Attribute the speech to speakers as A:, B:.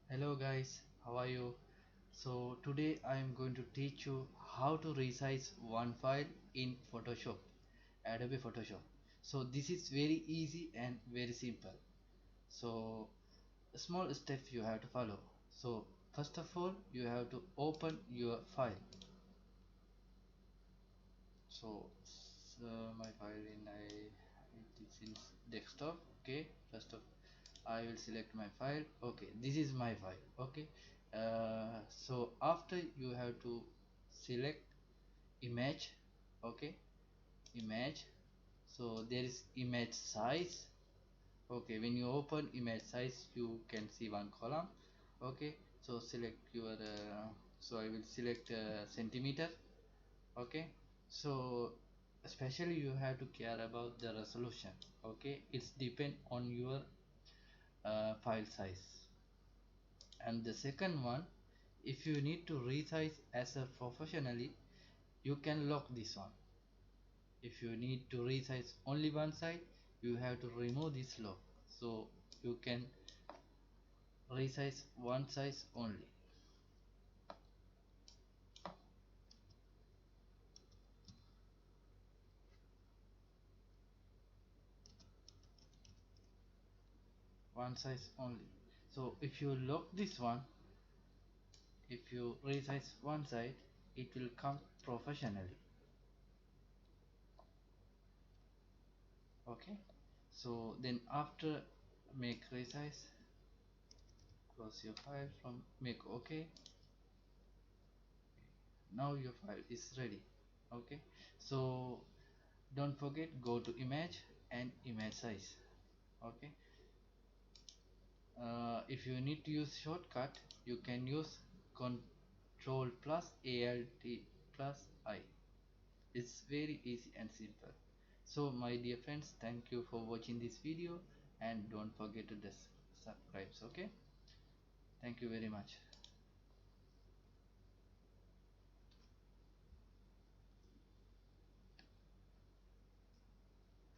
A: Hello guys, how are you? So today I am going to teach you how to resize one file in Photoshop, Adobe Photoshop. So this is very easy and very simple. So a small step you have to follow. So first of all you have to open your file. So my file it is in desktop. Okay, first of I will select my file. Okay, this is my file. Okay, so after you have to select image. Okay, image. So there is image size. Okay, when you open image size you can see one column. Okay, so select your so I will select centimeter. Okay, so especially you have to care about the resolution. Okay, it's depend on your file size. And the second one, if you need to resize as a professionally, you can lock this one. If you need to resize only one side, you have to remove this lock, so you can resize one size only. One size only. So if you lock this one, if you resize one side, it will come professionally. Okay, so then after make resize, close your file from make OK. Now your file is ready. Okay, so don't forget, go to image and image size. Okay, if you need to use shortcut, you can use Control plus Alt plus I. It's very easy and simple. So my dear friends, thank you for watching this video, and don't forget to subscribe. Okay, thank you very much.